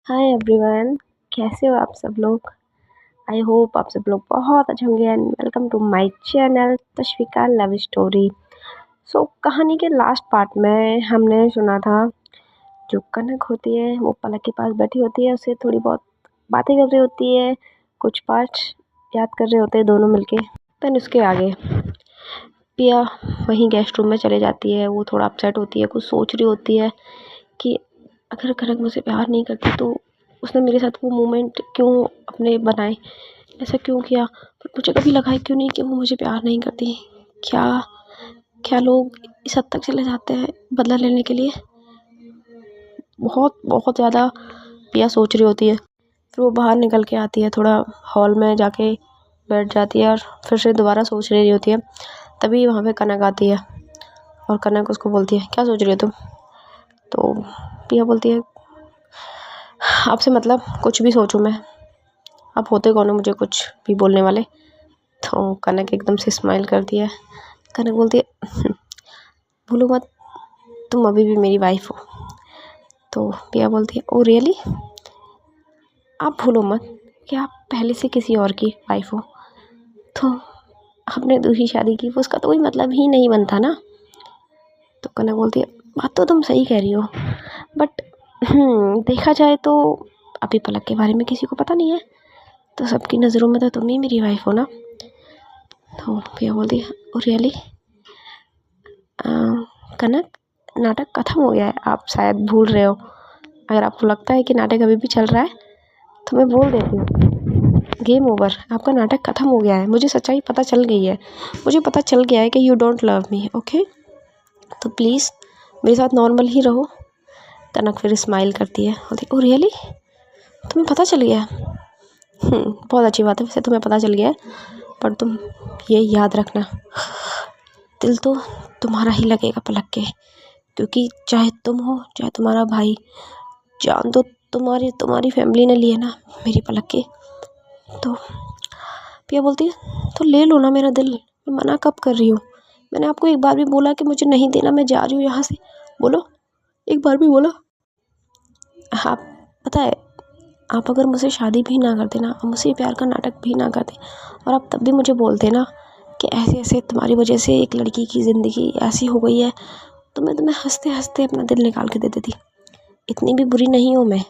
Hi everyone. कैसे हो आप सब लोग? आई होप आप सब लोग बहुत अच्छे होंगे and welcome to my channel Tashvika love story. कहानी के लास्ट पार्ट में हमने सुना था जो कनक होती है वो पलक के पास बैठी होती है, उससे थोड़ी बहुत बातें कर रही होती है, कुछ पार्ट याद कर रहे होते हैं दोनों मिलके। देन उसके आगे पिया वहीं गेस्ट रूम में चले जाती है। वो थोड़ा अपसेट होती है, कुछ सोच रही होती है कि अगर कनक मुझसे प्यार नहीं करती तो उसने मेरे साथ वो मोमेंट क्यों अपने बनाए, ऐसा क्यों किया। बट मुझे कभी लगा है क्यों नहीं कि वो मुझे प्यार नहीं करती। क्या क्या लोग इस हद तक चले जाते हैं बदला लेने के लिए? बहुत बहुत ज़्यादा पिया सोच रही होती है। फिर वो बाहर निकल के आती है, थोड़ा हॉल में जाके बैठ जाती है और फिर से दोबारा सोच रही होती है। तभी वहाँ पे कनक आती है और कनक उसको बोलती है, क्या सोच रही हो तुम? तो पिया बोलती है, आपसे मतलब कुछ भी सोचूं मैं, आप होते कौन हो मुझे कुछ भी बोलने वाले? तो कनक एकदम से स्माइल करती है। कनक बोलती है, भूलो मत, तुम अभी भी मेरी वाइफ हो। तो पिया बोलती है, ओ रियली? आप भूलो मत कि आप पहले से किसी और की वाइफ हो। तो आपने दूसरी शादी की, वो उसका तो कोई मतलब ही नहीं बनता ना। तो कनक बोलती है, बात तो तुम सही कह रही हो, बट देखा जाए तो अभी पलक के बारे में किसी को पता नहीं है, तो सबकी नज़रों में तो तुम ही मेरी वाइफ हो ना। तो पिया बोलती है, ओ रियली? कनक, नाटक ख़त्म हो गया है, आप शायद भूल रहे हो। अगर आपको लगता है कि नाटक अभी भी चल रहा है तो मैं बोल देती हूँ, गेम ओवर, आपका नाटक ख़त्म हो गया है। मुझे सच्चाई पता चल गई है, मुझे पता चल गया है कि you don't love me, okay? तो प्लीज़ मेरे साथ नॉर्मल ही रहो। कनक फिर स्माइल करती है, बोलती, ओ रियली? तुम्हें पता चल गया? बहुत अच्छी बात है, वैसे तुम्हें पता चल गया है, पर तुम ये याद रखना, दिल तो तुम्हारा ही लगेगा पलक के, क्योंकि चाहे तुम हो चाहे तुम्हारा भाई, जान तो तुम्हारी तुम्हारी फैमिली ने ली है ना मेरी पलक के। तो पिया बोलती है, तो ले लो ना मेरा दिल, मैं मना कब कर रही हूँ? मैंने आपको एक बार भी बोला कि मुझे नहीं देना, मैं जा रही हूँ यहाँ से? बोलो, एक बार भी बोला? आप, पता है, आप अगर मुझसे शादी भी ना करते ना, मुझसे प्यार का नाटक भी ना करते, और आप तब भी मुझे बोलते ना कि ऐसे ऐसे तुम्हारी वजह से एक लड़की की ज़िंदगी ऐसी हो गई है, तो मैं तुम्हें हंसते हंसते अपना दिल निकाल के दे देती। इतनी भी बुरी नहीं हूँ मैं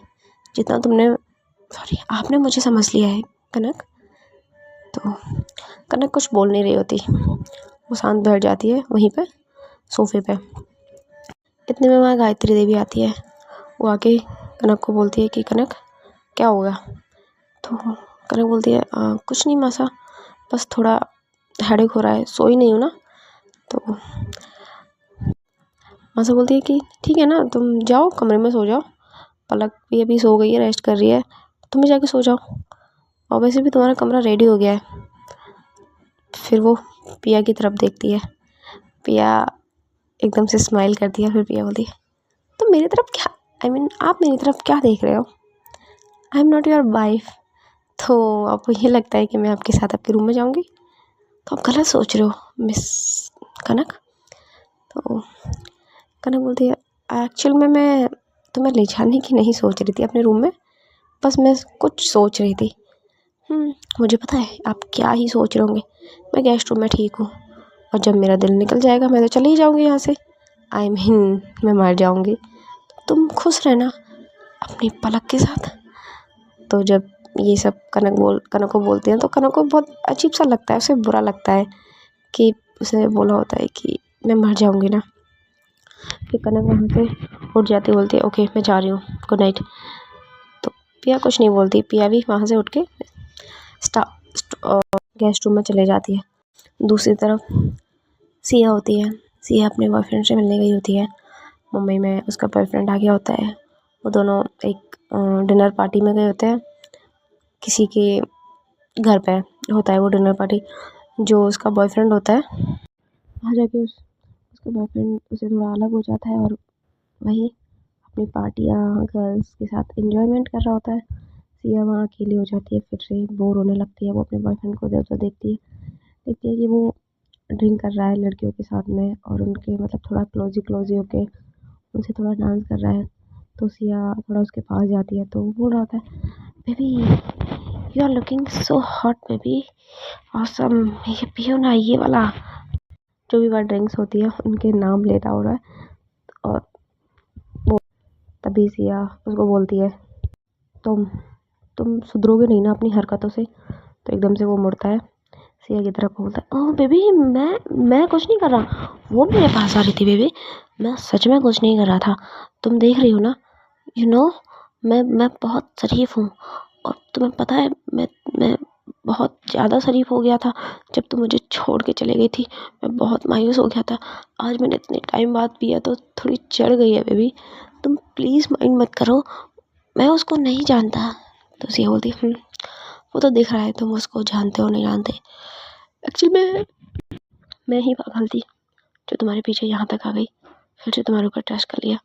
जितना तुमने, सॉरी, आपने मुझे समझ लिया है कनक। तो कनक कुछ बोल नहीं रही होती, वो शांत बैठ जाती है वहीं पे सोफे पे। इतने में वहाँ गायत्री देवी आती है। वो आके कनक को बोलती है कि कनक, क्या होगा? तो कनक बोलती है, कुछ नहीं मासा, बस थोड़ा हेडेक हो रहा है, सोई नहीं हूँ ना। तो मासा बोलती है कि ठीक है ना, तुम जाओ कमरे में सो जाओ, पलक भी अभी सो गई है, रेस्ट कर रही है, तुम भी जाके सो जाओ, और वैसे भी तुम्हारा कमरा रेडी हो गया है। फिर वो पिया की तरफ देखती है। पिया एकदम से स्माइल करती है। फिर पिया बोलती है, तो मेरी तरफ क्या, आई मीन आप मेरी तरफ क्या देख रहे हो? I am not your wife. तो आपको ये लगता है कि मैं आपके साथ आपके रूम में जाऊंगी? तो आप गलत सोच रहे हो मिस कनक। तो कनक बोलती है, एक्चुअल में मैं तुम्हें ले जाने की नहीं सोच रही थी अपने रूम में, बस मैं कुछ सोच रही थी। मुझे पता है आप क्या ही सोच रहे होंगे, मैं गेस्ट रूम में ठीक हूँ, और जब मेरा दिल निकल जाएगा मैं तो चली ही जाऊँगी यहाँ से, आई मीन मैं मर जाऊँगी। तुम खुश रहना अपनी पलक के साथ। तो जब ये सब कनक को बोलते हैं तो कनक को बहुत अजीब सा लगता है, उसे बुरा लगता है कि उसे बोला होता है कि मैं मर जाऊँगी ना। फिर कनक वहाँ से उठ जाती, बोलती है, ओके मैं जा रही हूँ, गुड नाइट। तो पिया कुछ नहीं बोलती, पिया भी वहाँ से उठ के गेस्ट रूम में चले जाती है। दूसरी तरफ सिया होती है। सिया अपने बॉयफ्रेंड से मिलने गई होती है मुंबई में, उसका बॉयफ्रेंड आ गया होता है। वो दोनों एक डिनर पार्टी में गए होते हैं, किसी के घर पे होता है वो डिनर पार्टी। जो उसका बॉयफ्रेंड होता है वहाँ जाके उसका बॉयफ्रेंड उसे थोड़ा अलग हो जाता है, और वही अपनी पार्टियाँ गर्ल्स के साथ एंजॉयमेंट कर रहा होता है। सिया वहाँ अकेली हो जाती है, फिर से बोर होने लगती है। वो अपने बॉयफ्रेंड को इधर उधर देखती है कि वो ड्रिंक कर रहा है लड़कियों के साथ में, और उनके मतलब थोड़ा क्लोजी होके उनसे थोड़ा डांस कर रहा है। तो सिया थोड़ा उसके पास जाती है तो वो बोल रहा था, baby you are looking so hot baby, awesome, ये पियो ना ये वाला। जो भी वहाँ ड्रिंक्स होती है उनके नाम लेता हो रहा है। और वो तभी सिया उसको बोलती है, तुम तुम सुधरोगे नहीं ना अपनी हरकतों से। तो एकदम से वो मुड़ता है, सिया की तरफ बोलता है, ओह बेबी मैं कुछ नहीं कर रहा, वो मेरे पास आ रही थी बेबी, मैं सच में कुछ नहीं कर रहा था, तुम देख रही हो ना, यू नो मैं बहुत शरीफ हूँ। और तुम्हें पता है मैं बहुत ज़्यादा शरीफ हो गया था जब तुम मुझे छोड़ के चले गई थी, मैं बहुत मायूस हो गया था। आज मैंने इतने टाइम बाद पिया तो थोड़ी चढ़ गई है बेबी, तुम प्लीज़ माइंड मत करो, मैं उसको नहीं जानता। तो सिया बोलती, वो तो दिख रहा है तुम उसको जानते हो नहीं जानते। एक्चुअली मैं ही पागल थी जो तुम्हारे पीछे यहाँ तक आ गई, फिर से तुम्हारे ऊपर ट्रस्ट कर लिया।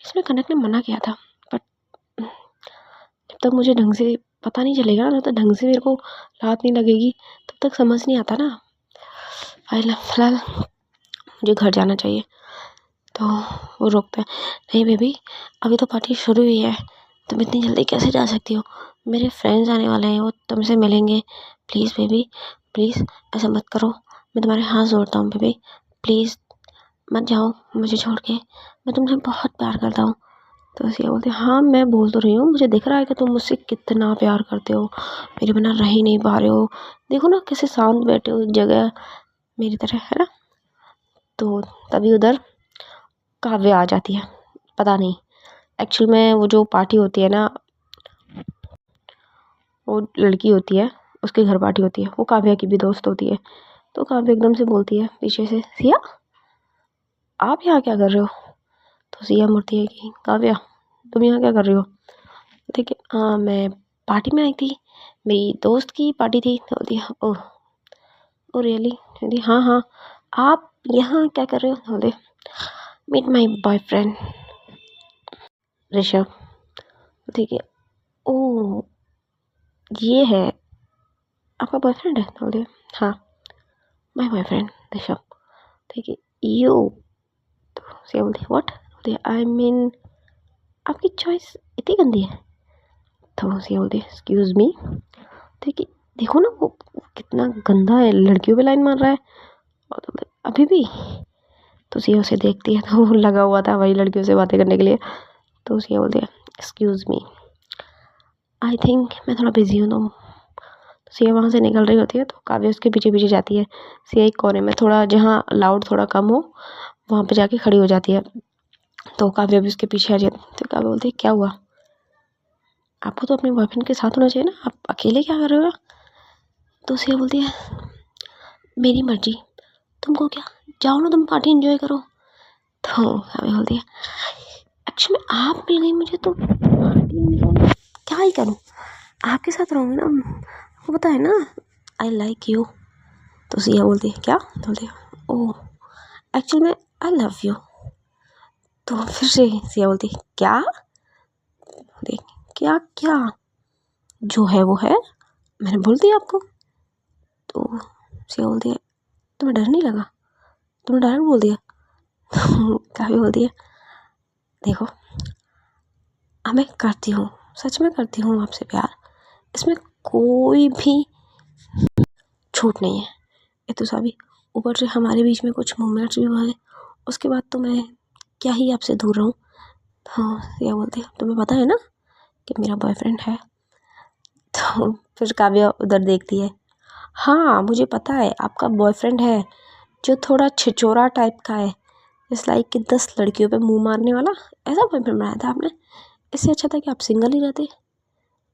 इसमें कनक ने मना किया था, बट जब तक मुझे ढंग से पता नहीं चलेगा ना, जब तक ढंग से मेरे को राहत नहीं लगेगी तब तक समझ नहीं आता ना। फिलहाल मुझे घर जाना चाहिए। तो वो रोकता है, नहीं बेबी अभी तो पार्टी शुरू हुई है, तुम इतनी जल्दी कैसे जा सकती हो, मेरे फ्रेंड्स आने वाले हैं, वो तुमसे मिलेंगे, प्लीज़ बेबी प्लीज़ ऐसा मत करो, मैं तुम्हारे हाथ जोड़ता हूँ बेबी, प्लीज़ मत जाओ मुझे छोड़ के, मैं तुमसे बहुत प्यार करता हूँ। तो सिया बोलते, हाँ मैं बोल तो रही हूँ, मुझे दिख रहा है कि तुम मुझसे कितना प्यार करते हो, मेरे बिना रह ही नहीं पा रहे हो, देखो ना कैसे शांत बैठे हो एक जगह मेरी तरह, है ना। तो तभी उधर काव्य आ जाती है। पता नहीं एक्चुअल में वो जो पार्टी होती है ना, वो लड़की होती है उसके घर पार्टी होती है, वो काव्या की भी दोस्त होती है। तो काव्या एकदम से बोलती है पीछे से, सिया आप यहाँ क्या कर रहे हो। तो सिया मुड़ती है कि काव्या तुम यहाँ क्या कर रही हो। देखिए हाँ मैं पार्टी में आई थी, मेरी दोस्त की पार्टी थी। तो बोलती है, ओह ओ रियली। बोलती हाँ हाँ आप यहाँ क्या कर रहे हो। बोलते मीट माई बॉयफ्रेंड ऋषभ। ठीक है, ओह ये है आपका बॉयफ्रेंड है। बोलते हाँ माई बॉयफ्रेंड ऋषभ। ठीक है, यू। तो सिया बोलती व्हाट। बोलती आई मीन आपकी चॉइस इतनी गंदी है। तो सिया बोलती एक्सक्यूज मी। ठीक है, देखो ना वो कितना गंदा है, लड़कियों पे लाइन मार रहा है। और तो बोलते, अभी भी। तो सिया उसे देखती है तो वो लगा हुआ था वही लड़कियों से बातें करने के लिए। तो सिया बोलती है एक्सक्यूज मी आई थिंक मैं थोड़ा बिजी हूँ। तो सिया वहाँ से निकल रही होती है तो काव्या उसके पीछे पीछे जाती है। सिया एक कोने में थोड़ा जहाँ लाउड थोड़ा कम हो वहाँ पे जाके खड़ी हो जाती है। तो काव्या भी उसके पीछे आ जाती है। तो काव्या बोलती है क्या हुआ, आपको तो अपने बॉयफ्रेंड के साथ होना चाहिए ना, आप अकेले क्या कर रहे हो। तो सिया बोलती है मेरी मर्जी, तुमको क्या, जाओ ना तुम पार्टी एंजॉय करो। तो काव्या बोलती है एक्चुअली आप मिल गई मुझे तो पार्टी एंजॉय क्या ही करूँ, आपके साथ रहूँगी ना, आपको पता है ना आई लाइक यू। तो सिया बोलती है क्या। तो बोलती है ओह एक्चुअली मैं आई लव यू। तो फिर से सिया बोलती है क्या। देख क्या क्या जो है वो है, मैंने बोल दिया आपको। तो सिया बोलती है तुम्हें डर नहीं लगा, तुमने डायरेक्ट बोल दिया। काफ़ी बोलती है देखो मैं करती हूँ, सच में करती हूँ आपसे प्यार, इसमें कोई भी छूट नहीं है। ये तो सभी ऊपर से हमारे बीच में कुछ मोमेंट्स भी हुए, उसके बाद तो मैं क्या ही आपसे दूर रहूँ। हाँ सिया बोलती है तुम्हें पता है ना कि मेरा बॉयफ्रेंड है। तो फिर काव्या उधर देखती है, हाँ मुझे पता है आपका बॉयफ्रेंड है, जो थोड़ा छिचोरा टाइप का है, इस लाइक कि 10 लड़कियों पे मुंह मारने वाला, ऐसा बॉयफ्रेंड बनाया था आपने। इससे अच्छा था कि आप सिंगल ही रहते,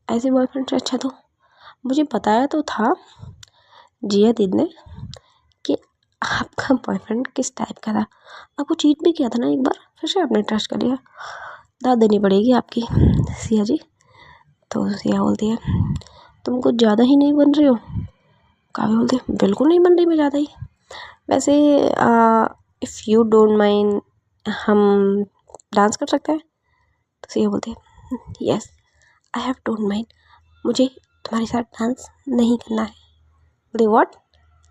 ऐसे बॉयफ्रेंड से अच्छा। तो मुझे बताया तो था जिया दीदी ने कि आपका बॉयफ्रेंड किस टाइप का था, आपको चीट भी किया था ना एक बार, फिर से आपने ट्रस्ट कर लिया, दाद देनी पड़ेगी आपकी सिया जी। तो सिया बोलती है तुम कुछ ज़्यादा ही नहीं बन रही हो। काव्या बोलती है बिल्कुल नहीं बन रही मैं ज़्यादा ही, वैसे इफ़ यू डोंट माइंड हम डांस कर सकते हैं। तो सिया बोलती है yes I have don't mind, मुझे तुम्हारे साथ डांस नहीं करना है। बोले व्हाट,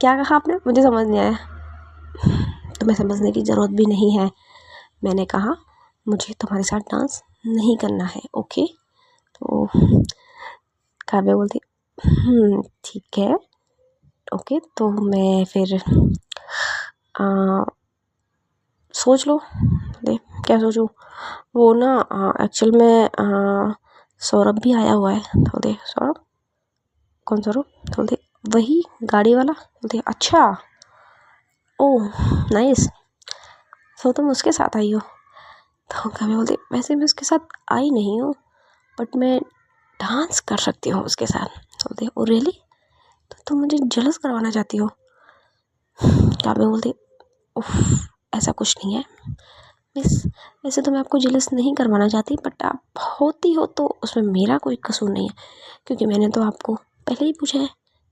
क्या कहा आपने, मुझे समझ नहीं आया। तुम्हें समझने की ज़रूरत भी नहीं है, मैंने कहा मुझे तुम्हारे साथ डांस नहीं करना है, ओके। तो काव्या बोलती ठीक है, ओके। तो मैं फिर सोच लो। बोले क्या सोचूं? वो ना एक्चुअल में सौरभ भी आया हुआ है। तो बोलते सौरभ? कौन सौरभ? तो बोलते वही गाड़ी वाला। बोलते अच्छा, ओह नाइस, तो तुम उसके साथ आई हो? तो कभी बोलते वैसे मैं उसके साथ आई नहीं हूँ, बट मैं डांस कर सकती हूँ उसके साथ। तो बोलते ओ रियली, तो तुम मुझे जलस करवाना चाहती हो? कभी बोलते उफ, ऐसा कुछ नहीं है मिस, वैसे तो मैं आपको जेलस नहीं करवाना चाहती, बट आप होती हो तो उसमें मेरा कोई कसूर नहीं है, क्योंकि मैंने तो आपको पहले ही पूछा है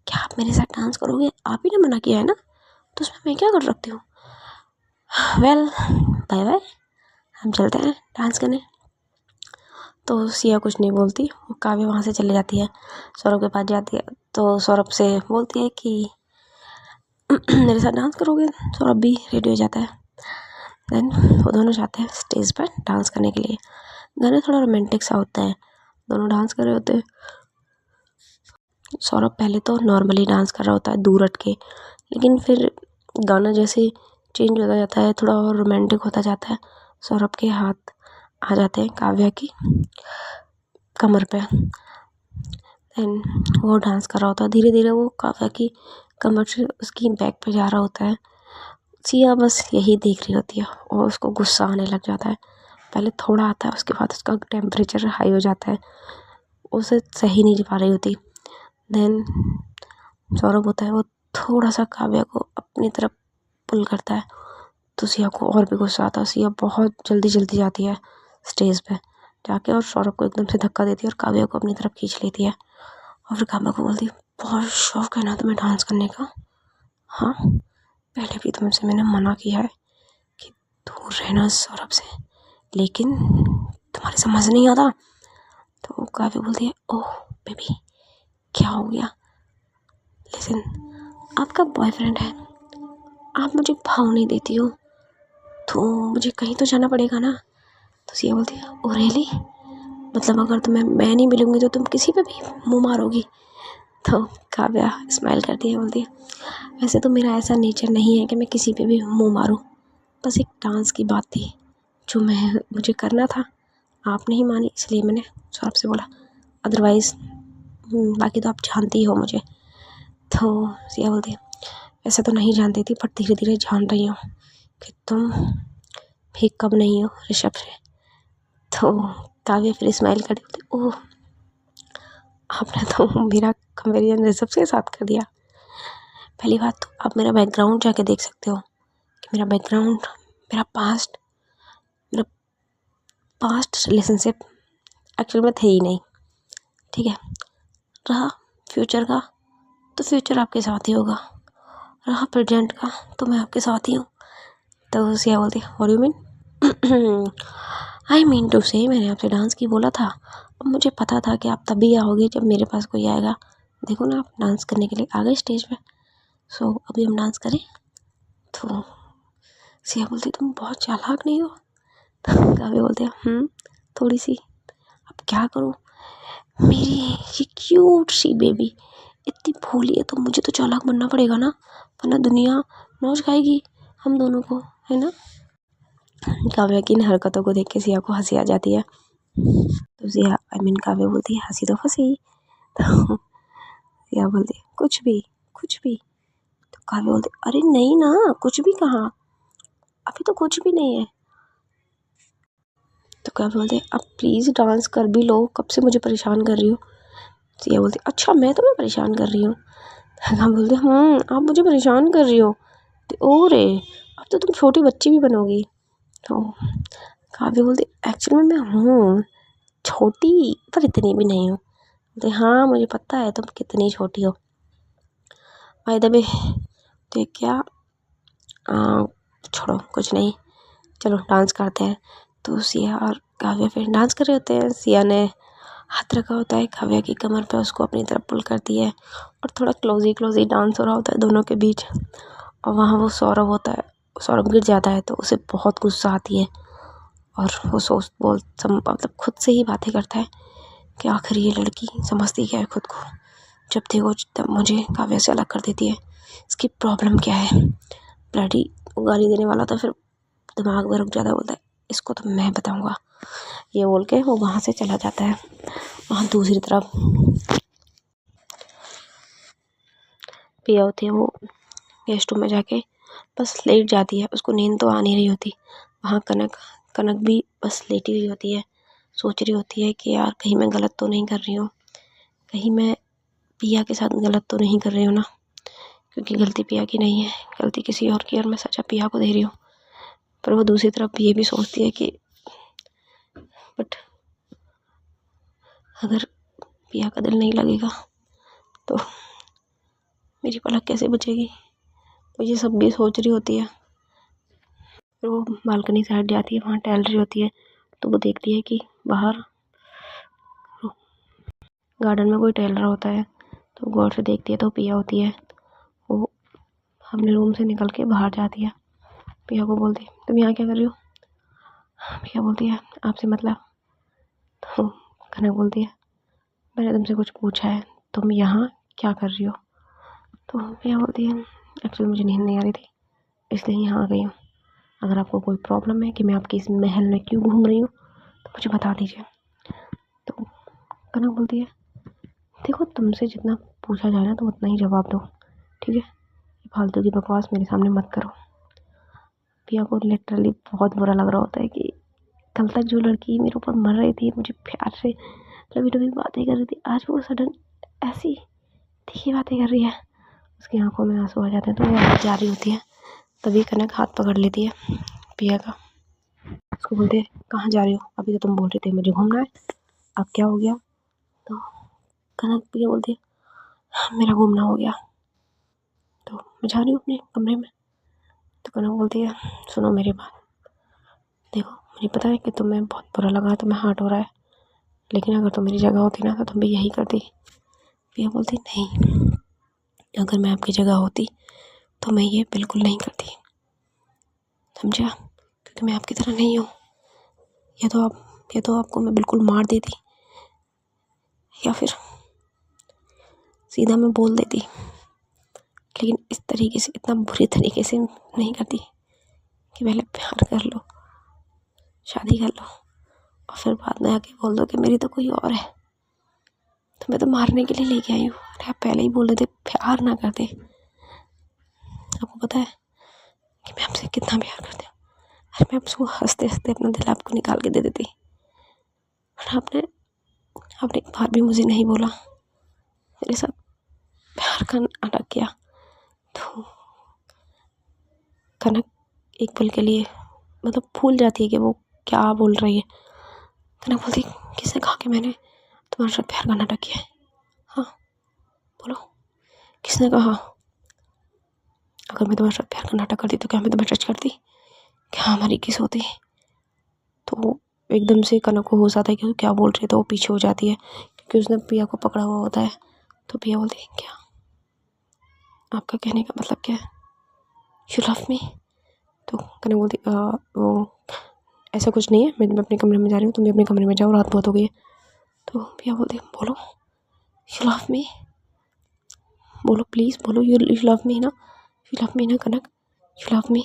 कि आप मेरे साथ डांस करोगे, आप ही ने मना किया है ना, तो उसमें मैं क्या कर सकती हूँ? वेल बाय बाय, हम चलते हैं डांस करने। तो सिया कुछ नहीं बोलती, वो काव्य वहाँ से चली जाती है, सौरभ के पास जाती है। तो सौरभ से बोलती है कि मेरे साथ डांस करोगे? सौरभ भी रेडी हो जाता है। देन वो दोनों जाते हैं स्टेज पर डांस करने के लिए। गाना थोड़ा रोमांटिक सा होता है, दोनों डांस कर रहे होते हैं। सौरभ पहले तो नॉर्मली डांस कर रहा होता है दूर हट के, लेकिन फिर गाना जैसे चेंज होता जाता है, थोड़ा और रोमांटिक होता जाता है, सौरभ के हाथ आ जाते हैं काव्या की कमर पे। देन वो डांस कर रहा होता है, धीरे धीरे वो काव्या की कमर से उसकी बैक पे जा रहा होता है। सिया बस यही देख रही होती है और उसको गुस्सा आने लग जाता है। पहले थोड़ा आता है, उसके बाद उसका टेम्परेचर हाई हो जाता है, उसे सही नहीं पा रही होती। देन सौरभ होता है, वो थोड़ा सा काव्या को अपनी तरफ पुल करता है, तो सिया को और भी गुस्सा आता है। सिया बहुत जल्दी जल्दी जाती है स्टेज पे जाके और सौरभ को एकदम से धक्का देती है और काव्या को अपनी तरफ खींच लेती है। और फिर काव्या को बोलती है बहुत शौक है ना तुम्हें डांस करने का? हाँ, पहले भी तुमसे मैंने मना किया है कि दूर रहना सौरभ से, लेकिन तुम्हारी समझ नहीं आता। तो काव्या बोलती है ओह बेबी, क्या हो गया? लिसन, आपका बॉयफ्रेंड है, आप मुझे भाव नहीं देती हो, तो मुझे कहीं तो जाना पड़ेगा ना। तो सिया बोलती है ओ रियली, मतलब अगर तुम्हें मैं नहीं मिलूँगी तो तुम किसी पे भी मुँह मारोगी? तो काव्या स्माइल करती है, बोलती है वैसे तो मेरा ऐसा नेचर नहीं है कि मैं किसी पे भी मुँह मारूँ, बस एक डांस की बात थी जो मुझे करना था, आप नहीं मानी इसलिए मैंने सौरभ से बोला, अदरवाइज़ बाकी तो आप जानती ही हो मुझे। तो सिया बोलती है वैसे तो नहीं जानती थी, पर धीरे धीरे जान रही हूँ कि तुम भी कम नहीं हो ऋषभ से। तो काव्या फिर स्माइल करती बोलती ओह, आपने तो मेरा कंपेरिजन ऋषभ के साथ कर दिया। पहली बात तो आप मेरा बैकग्राउंड जाके देख सकते हो कि मेरा बैकग्राउंड, मेरा पास्ट रिलेशनशिप एक्चुअल में थे ही नहीं, ठीक है। रहा फ्यूचर का, तो फ्यूचर आपके साथ ही होगा, रहा प्रेजेंट का, तो मैं आपके साथ ही हूँ। तो सिया बोलती what do you mean? I mean to say मैंने आपसे डांस की बोला था, अब मुझे पता था कि आप तभी आओगे जब मेरे पास कोई आएगा। देखो ना, आप डांस करने के लिए आ गए स्टेज पे, सो अभी हम डांस करें? तो सिया बोलती तुम बहुत चालाक नहीं हो? तो काव्या बोलते थोड़ी सी, अब क्या करूँ, मेरी ये क्यूट सी बेबी इतनी भोली है, तो मुझे तो चालाक बनना पड़ेगा ना, वरना दुनिया नोच खाएगी हम दोनों को, है ना। काव्या की इन हरकतों को देख के सिया को हंसी आ जाती है। तो सिया काव्या बोलती है हंसी तो फंसी। तो सिया बोलती है कुछ भी। तो काव्या बोलती अरे नहीं ना, कुछ भी कहाँ, अभी तो कुछ भी नहीं है। तो काव्या बोलते अब प्लीज़ डांस कर भी लो, कब से मुझे परेशान कर रही हो। सिया बोलती अच्छा मैं तुम्हें परेशान कर रही हूँ? हम बोलते आप मुझे परेशान कर रही हो, तो ओ रे, अब तो तुम छोटी बच्ची भी बनोगी। तो काव्या बोलती एक्चुअल में मैं हूँ छोटी, पर इतनी भी नहीं हूँ। बोलते हाँ मुझे पता है तुम कितनी छोटी हो। बाय द वे, तो क्या छोड़ो कुछ नहीं, चलो डांस करते हैं। तो सिया और काव्या फिर डांस कर रहे होते हैं। सिया ने हाथ रखा होता है काव्या की कमर पे, उसको अपनी तरफ पुल करती है और थोड़ा क्लोजी डांस हो रहा होता है दोनों के बीच। और वहाँ वो सौरभ होता है, सौरभ गिर जाता है तो उसे बहुत गुस्सा आती है और वो मतलब खुद से ही बातें करता है कि आखिर ये लड़की समझती क्या है खुद को। जब देखो तब मुझे काव्या से अलग कर देती है। इसकी प्रॉब्लम क्या है? ब्लडी गाली देने वाला था, फिर दिमाग में रुक जाता है, बोलता है इसको तो मैं बताऊंगा। ये बोल के वो वहाँ से चला जाता है। वहाँ दूसरी तरफ पिया होती है, वो गेस्ट रूम में जाके बस लेट जाती है। उसको नींद तो आ नहीं रही होती। वहाँ कनक कनक भी बस लेटी हुई होती है, सोच रही होती है कि यार कहीं मैं गलत तो नहीं कर रही हूँ, कहीं मैं पिया के साथ गलत तो नहीं कर रही हूँ ना, क्योंकि गलती पिया की नहीं है, गलती किसी और की, और मैं सजा पिया को दे रही हूँ। पर वो दूसरी तरफ ये भी सोचती है कि बट अगर पिया का दिल नहीं लगेगा तो मेरी पलक कैसे बचेगी। तो ये सब भी सोच रही होती है। फिर वो बालकनी साइड जाती है, वहाँ टहल रही होती है, तो वो देखती है कि बाहर गार्डन में कोई टहल रहा होता है। तो गौर से देखती है तो पिया होती है। वो अपने रूम से निकल के बाहर जाती है। पिया को बोलती है तुम यहाँ क्या कर रही हो? पिया बोलती है आपसे मतलब। तो कनक बोलती है मैंने तुमसे कुछ पूछा है, तुम यहाँ क्या कर रही हो? तो पिया बोलती है एक्चुअली मुझे नींद नहीं आ रही थी, इसलिए यहाँ आ गई हूँ। अगर आपको कोई प्रॉब्लम है कि मैं आपकी इस महल में क्यों घूम रही हूँ तो मुझे बता दीजिए। तो कनक बोलती है देखो तुमसे जितना पूछा जा रहा है तो उतना ही जवाब दो, ठीक है? फालतू की बकवास मेरे सामने मत करो। पिया को लिटरली बहुत बुरा लग रहा होता है कि कल तक जो लड़की मेरे ऊपर मर रही थी, मुझे प्यार से लबी डबी बातें कर रही थी, आज वो सडन ऐसी तीखी बातें कर रही है। उसकी आंखों में आंसू आ जाते हैं तो वो आगे जा रही होती है। तभी कनक हाथ पकड़ लेती है पिया का। उसको बोलते है कहाँ जा रही हो? अभी तो तुम बोल रही थी मुझे घूमना है, अब क्या हो गया? तो कनक पिया बोलती है मेरा घूमना हो गया, तो मैं जा रही हूँ अपने कमरे में। तो कनक बोलती है सुनो मेरी बात, देखो मुझे पता है कि तुम्हें बहुत बुरा लगा, तुम्हें हर्ट हो रहा है, लेकिन अगर तुम मेरी जगह होती ना तो तुम भी यही करती। पिया बोलती नहीं, अगर मैं आपकी जगह होती तो मैं ये बिल्कुल नहीं करती, समझा? क्योंकि मैं आपकी तरह नहीं हूँ। या तो आपको मैं बिल्कुल मार देती, या फिर सीधा मैं बोल देती, लेकिन इस तरीके से, इतना बुरी तरीके से नहीं करती कि पहले प्यार कर लो, शादी कर लो और फिर बाद में आके बोल दो कि मेरी तो कोई और है। तो मैं तो मारने के लिए लेके आई हूँ। अरे आप पहले ही बोल देते, प्यार ना करते। आपको पता है कि मैं आपसे कितना प्यार करती हूँ। अरे मैं आपको हंसते हंसते अपना दिल आपको निकाल के दे देती, और आपने एक बार भी मुझे नहीं बोला, मेरे साथ प्यार का नाटक किया। तो कनक एक पल के लिए मतलब भूल जाती है कि वो क्या बोल रही है। कनक बोलती किसने कहा कि मैंने तुम्हारे साथ प्यार का नाटक किया है? हाँ बोलो, किसने कहा? अगर मैं तुम्हारे साथ प्यार का नाटक करती तो क्या मैं तुम्हें टच करती? क्या हमारी किस होती? तो एकदम से कनक को होश आता है कि वो क्या बोल रही है, तो वो पीछे हो जाती है क्योंकि उसने पिया को पकड़ा हुआ होता है। तो पिया बोलती है क्या, आपका कहने का मतलब क्या है? You love me? तो कनक बोलती वो ऐसा कुछ नहीं है, मैं अपने कमरे में जा रही हूँ, तुम भी अपने कमरे में जाओ, रात बहुत हो गई है। तो पिया बोलती बोलो, यू लव मी, बोलो प्लीज़ बोलो, यू लव मी ना, यू लव मी ना कनक, यू लव मी।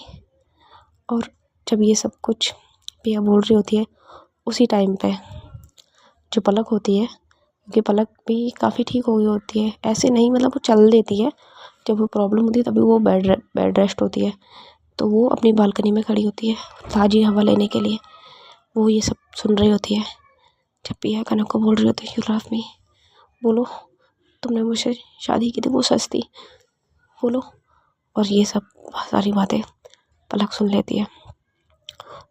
और जब ये सब कुछ पिया बोल रही होती है, उसी टाइम पे जो पलक होती है, क्योंकि पलक भी काफ़ी ठीक हो गई होती है, ऐसे नहीं मतलब वो चल देती है, जब वो प्रॉब्लम होती है तभी वो बेड रेस्ट होती है। तो वो अपनी बालकनी में खड़ी होती है ताज़ी हवा लेने के लिए। वो ये सब सुन रही होती है जब पिया कनक को बोल रही होती है यू लव मी, बोलो तुमने मुझसे शादी की थी वो सच थी, बोलो। और ये सब सारी बातें पलक सुन लेती है।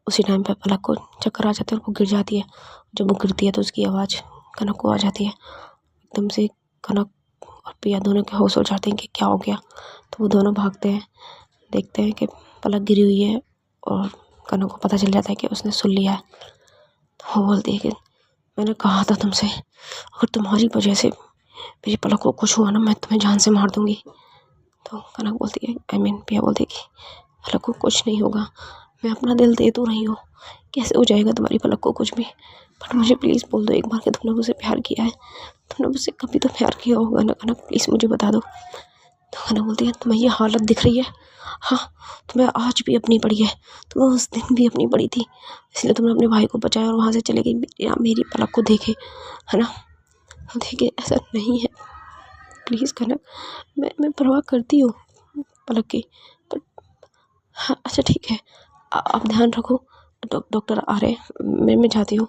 उसी टाइम पे पलक को चक्कर आ जाते हैं और वो गिर जाती है। जब वो गिरती है तो उसकी आवाज़ कनक को आ जाती है। एकदम से कनक और पिया दोनों के होश हो जाते हैं कि क्या हो गया। तो वो दोनों भागते हैं, देखते हैं कि पलक गिरी हुई है, और कनक को पता चल जाता है कि उसने सुन लिया है। तो वो बोलती है कि मैंने कहा था तुमसे, अगर तुम्हारी वजह से मेरी पलक को कुछ हुआ ना, मैं तुम्हें जान से मार दूंगी। तो कनक बोलती है पिया बोलती है कि पलक को कुछ नहीं होगा, मैं अपना दिल दे तो रही हूँ कैसे हो जाएगा तुम्हारी पलक को कुछ भी, बट मुझे प्लीज़ बोल दो एक बार कि तुमने मुझसे प्यार किया है, तुमने मुझसे कभी तो प्यार किया होगा ना कनक, प्लीज़ मुझे बता दो। तो कनक बोलती है तुम्हें ये हालत दिख रही है, हाँ तुम्हें आज भी अपनी पड़ी है, तुम्हें उस दिन भी अपनी पड़ी थी, इसलिए तुमने अपने भाई को बचाया और वहाँ से चले गई या मेरी पलक को देखे, है ना। देखिए ऐसा नहीं है प्लीज़ कनक, मैं परवाह करती हूँ पलक की, बट हाँ अच्छा ठीक है, आप ध्यान रखो, डॉक्टर आ रहे हैं, मैं जाती हूँ।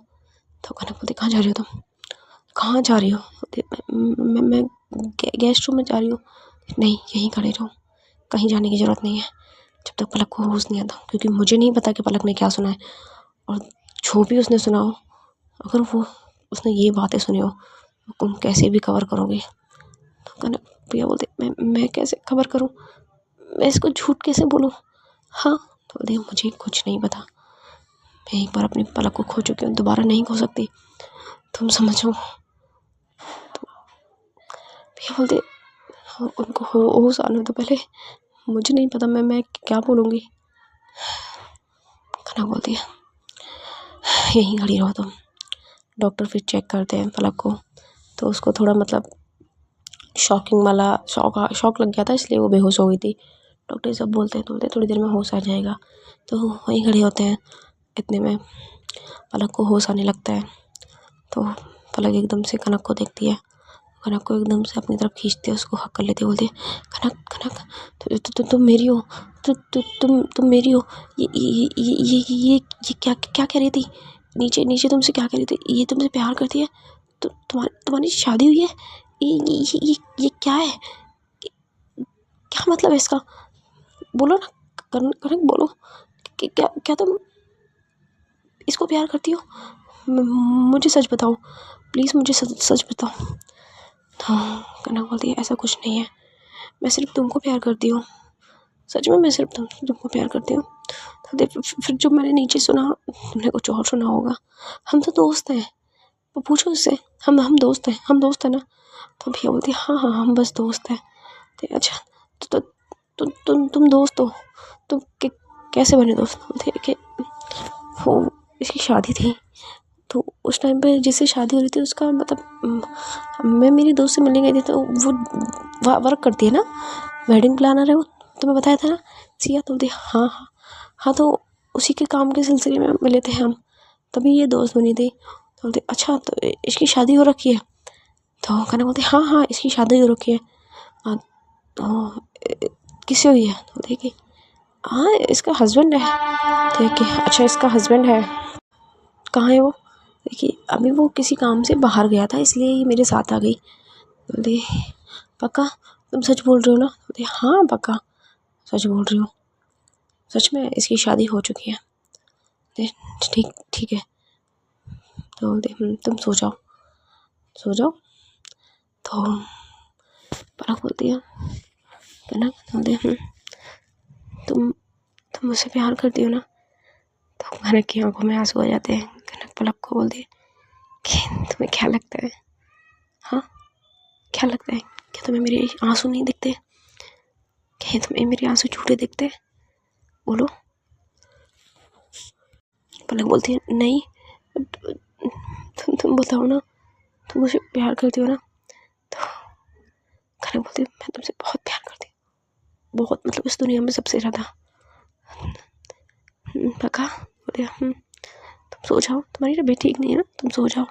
तो कनक बोलती कहाँ जा रही हो तुम, कहाँ जा रही हो, मैं गेस्ट रूम में जा रही हूँ। नहीं यहीं खड़े रहो, कहीं जाने की ज़रूरत नहीं है जब तक पलक को होश नहीं आता, क्योंकि मुझे नहीं पता कि पलक ने क्या सुना है, और जो भी उसने सुना हो, अगर वो उसने ये बातें सुनी हो तुम कैसे भी कवर करोगे। तो कनक भैया बोलते मैं कैसे कवर करूँ, मैं इसको झूठ कैसे बोलूँ। हाँ तो बोलते मुझे कुछ नहीं पता, मैं एक बार अपनी पलक को खो चुकी हूँ, दोबारा नहीं खो सकती, तुम समझो। तो भैया बोलते उनको होश आने तो पहले, मुझे नहीं पता मैं क्या बोलूँगी। कनक बोलती है यहीं खड़ी रहो तुम। डॉक्टर फिर चेक करते हैं पलक को, तो उसको थोड़ा मतलब शॉकिंग वाला शॉक लग गया था, इसलिए वो बेहोश हो गई थी। डॉक्टर सब बोलते हैं तो बोलते थोड़ी देर में होश आ जाएगा, तो वहीं खड़े होते हैं। इतने में पलक को होश आने लगता है, तो पलक एकदम से कनक को देखती है, कनक को एकदम से अपनी तरफ खींचती है, उसको हक कर लेती है, बोलती है कनक कनक तुम मेरी हो, तुम मेरी हो। ये क्या क्या कह रही थी, नीचे नीचे तुमसे क्या कह रही थी, ये तुमसे प्यार करती है, तो तुम्हारी शादी हुई है, ये क्या है, क्या मतलब है इसका, बोलो ना कनक बोलो, क्या क्या तुम इसको प्यार करती हो, मुझे सच बताओ प्लीज़, मुझे सच बताओ। तो कनक बोलती है ऐसा कुछ नहीं है, मैं सिर्फ तुमको प्यार करती हूँ, सच में मैं सिर्फ तुमको प्यार करती हूँ। तो फिर जब मैंने नीचे सुना, तुमने कुछ और सुना होगा, हम तो दोस्त हैं, वो पूछो उससे, हम दोस्त हैं, हम दोस्त हैं ना। तो भैया बोलती है हाँ हम बस दोस्त हैं। तो अच्छा तुम दोस्त हो, तुम कैसे बने दोस्त। बोलते कि वो इसकी शादी थी, तो उस टाइम पे जिससे शादी हो रही थी उसका मतलब मैं मेरी दोस्त से मिलने गई थी, तो वो वर्क करती है ना, वेडिंग प्लानर है वो, तुम्हें बताया था ना सिया। तो बोलती हाँ तो उसी के काम के सिलसिले में मिले थे हम, तभी ये दोस्त बनी थी। तो बोलते अच्छा तो इसकी शादी हो रखी है। तो कहना बोलते हाँ इसकी शादी हो रखी है। तो किससे हुई है। तो बोलते कि हाँ इसका हस्बैंड है। तो कि अच्छा इसका हस्बैंड है, कहाँ है वो। देखिए अभी वो किसी काम से बाहर गया था, इसलिए ये मेरे साथ आ गई। बोले पक्का तुम सच बोल रहे हो ना। बोले हाँ पक्का सच बोल रही हूँ, सच में इसकी शादी हो चुकी है। ठीक है। तो बोलते तुम सो जाओ। तो पलक बोलती है कनक, बोलते तुम मुझसे प्यार करती हो ना। तो कनक की आंखों में आंसू आ जाते हैं। कनक पलक को बोलती है कि तुम्हें क्या लगता है, हाँ क्या लगता है, क्या तुम्हें मेरे आंसू नहीं दिखते, क्या तुम्हें मेरे आंसू झूठे दिखते हैं, बोलो। पलक बोलती है नहीं, तुम बताओ ना, तुम मुझे प्यार करती हो ना। तो कनक बोलती है मैं तुमसे बहुत प्यार करती हूँ, बहुत, मतलब इस दुनिया में सबसे ज़्यादा। पक्का। बोले तुम सो जाओ, तुम्हारी तबीयत ठीक नहीं है ना, तुम सो जाओ।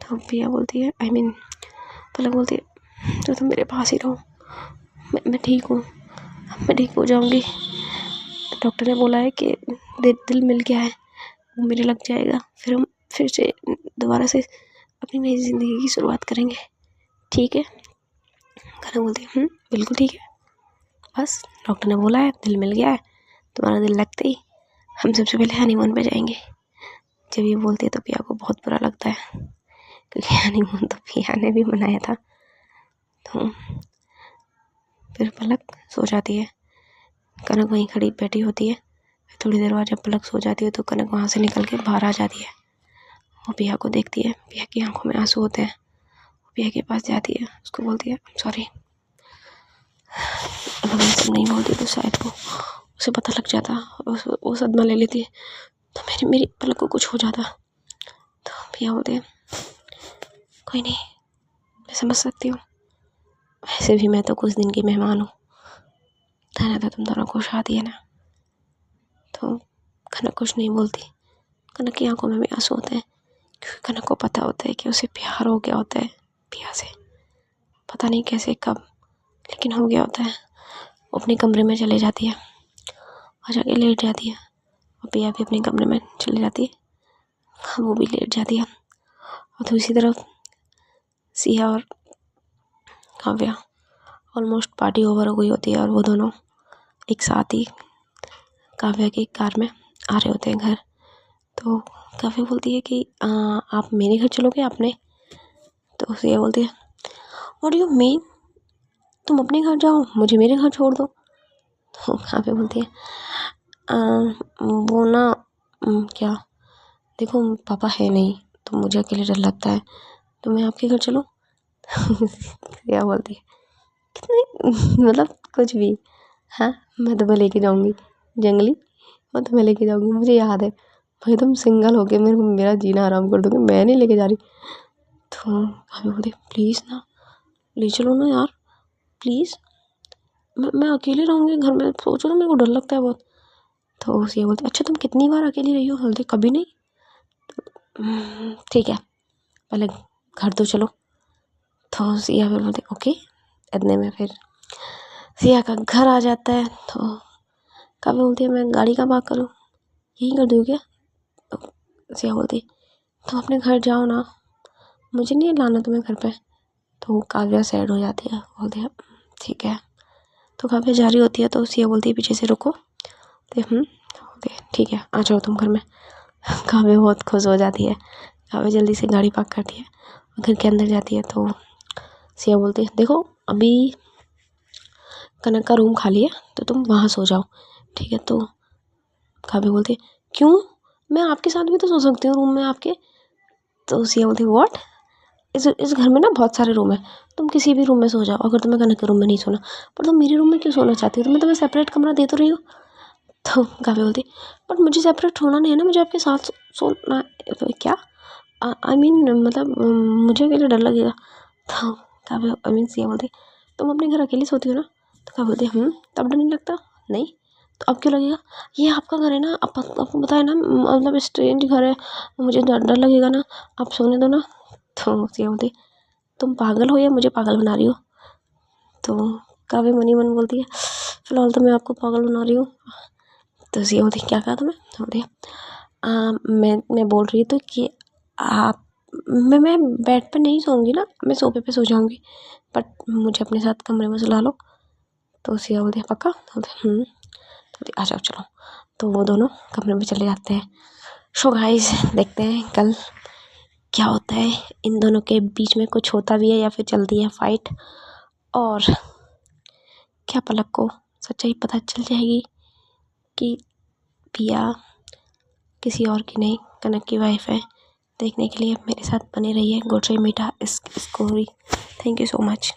तो भैया बोलती है पलक बोलती है तो तुम मेरे पास ही रहो, मैं ठीक हूँ, मैं ठीक हो जाऊँगी। डॉक्टर ने बोला है कि दिल मिल गया है, वो मेरे लग जाएगा, फिर हम फिर से दोबारा से अपनी नई ज़िंदगी की शुरुआत करेंगे, ठीक है। कनक बोलती है बिल्कुल ठीक है, बस डॉक्टर ने बोला है दिल मिल गया है, तुम्हारा दिल लगते ही हम सबसे पहले हनीमून पे जाएंगे। जब ये बोलती है तो पिया को बहुत बुरा लगता है, क्योंकि हनीमून तो पिया ने भी मनाया था। तो फिर पलक सो जाती है, कनक वहीं खड़ी बैठी होती है। थोड़ी देर बाद जब पलक सो जाती है तो कनक वहाँ से निकल के बाहर आ जाती है। वो पिया को देखती है, पिया की आंखों में आंसू होते हैं। वो पिया के पास जाती है, उसको बोलती है सॉरी, अगर मैं सब नहीं बोलती तो शायद वो उसे पता लग जाता, वो सदमा ले लेती है। तो मेरी मेरी पलक को कुछ हो जाता। तो भैया बोलते हैं कोई नहीं, मैं समझ सकती हूँ, वैसे भी मैं तो कुछ दिन की मेहमान हूँ, कहना था तुम दोनों को शादी है ना। तो कनक कुछ नहीं बोलती। कनक की आंखों में भी आंसू होते हैं, क्योंकि कनक को पता होता है कि उसे प्यार हो गया होता है पिया से, पता नहीं कैसे कब, लेकिन हो गया होता है। वो अपने कमरे में चले जाती है और जाके लेट जाती है, और पिया भी अपने कमरे में चली जाती है, वो भी लेट जाती है। और दूसरी तरफ सिया और काव्या ऑलमोस्ट पार्टी ओवर हो गई होती है, और वो दोनों एक साथ ही काव्या की कार में आ रहे होते हैं घर। तो काव्या बोलती है कि आप मेरे घर चलोगे आपने? तो सिया बोलती है व्हाट डू यू मीन, तुम अपने घर जाओ, मुझे मेरे घर छोड़ दो। तो काव्या बोलती है वो ना क्या, देखो पापा है नहीं तो मुझे अकेले डर लगता है, तो मैं आपके घर चलूँ? सिया बोलती है कितनी मतलब कुछ भी, हाँ मैं तुम्हें लेके जाऊँगी जंगली, मैं तुम्हें लेके जाऊँगी, मुझे याद है भाई तुम सिंगल हो गए, मेरे को मेरा जीना हराम कर दोगे, मैं नहीं लेके जा रही। तो काव्या बोलती प्लीज़ ना ले चलो ना यार, प्लीज़, मैं अकेले रहूँगी घर में, सोचो ना मेरे को डर लगता है बहुत। तो सिया बोलती अच्छा तुम कितनी बार अकेली रही हो? बोलती कभी नहीं। ठीक है पहले घर तो चलो। तो सिया फिर बोलती ओके। इतने में फिर सिया का घर आ जाता है। तो काव्या बोलती है मैं गाड़ी कहाँ पार्क करूँ, यहीं कर दूँ क्या? तो सिया बोलती तुम अपने घर जाओ ना, मुझे नहीं लाना तुम्हें घर पे। तो काव्या सैड हो जाती है, बोलती है ठीक है। तो काव्या जा रही होती है तो सिया बोलती है पीछे से रुको। तो बोलते ठीक है आ जाओ तुम घर में। काव्या बहुत खुश हो जाती है। काव्या जल्दी से गाड़ी पार्क करती है और घर के अंदर जाती है। तो सिया बोलती है देखो अभी कनक का रूम खाली है तो तुम वहाँ सो जाओ, ठीक है। तो काव्या बोलती है क्यों, मैं आपके साथ भी तो सो सकती हूँ रूम में आपके। तो सिया बोलती है व्हाट, इस घर में ना बहुत सारे रूम है, तुम किसी भी रूम में सो जाओ, अगर तुम्हें कनक के रूम में नहीं सोना, पर तुम मेरे रूम में क्यों सोना चाहती हो, तो मैं तुम्हें सेपरेट कमरा दे तो रही हूँ। तो काव्या बोलती बट मुझे सेपरेट होना नहीं है ना, मुझे आपके साथ सोना है। तो क्या आई मीन मतलब मुझे अकेले डर लगेगा। तो काव्या आई मीन सिया बोलती तुम अपने घर अकेली सोती हो ना? तो काव्या बोलती तब डर नहीं लगता? नहीं तो अब क्यों लगेगा, ये आपका घर है ना, आपको पता है ना, मतलब स्ट्रेंज घर है, मुझे डर लगेगा ना, आप सोने दो ना। तो सिया बोलती तुम पागल हो या मुझे पागल बना रही हो? तो काव्या मनी मन बोलती है फिलहाल तो मैं आपको पागल बना रही हूँ। तो सिया बोलती क्या कहा तुमने? तो बोलती मैं बोल रही थी कि आप मैं बेड पे नहीं सोऊंगी ना, मैं सोफे पे सो जाऊंगी, बट मुझे अपने साथ कमरे में सुला लो। तो सिया बोलती है पक्का? तो बोलती आ जाओ चलो। तो वो दोनों कमरे में चले जाते हैं। सो गाइस देखते हैं कल क्या होता है, इन दोनों के बीच में कुछ होता भी है या फिर चलती है फाइट, और क्या पलक को सच्चाई पता चल जाएगी कि पिया किसी और की नहीं कनक की वाइफ है। देखने के लिए मेरे साथ बने रहिए गोट्री मीठा इस story. Thank you so much.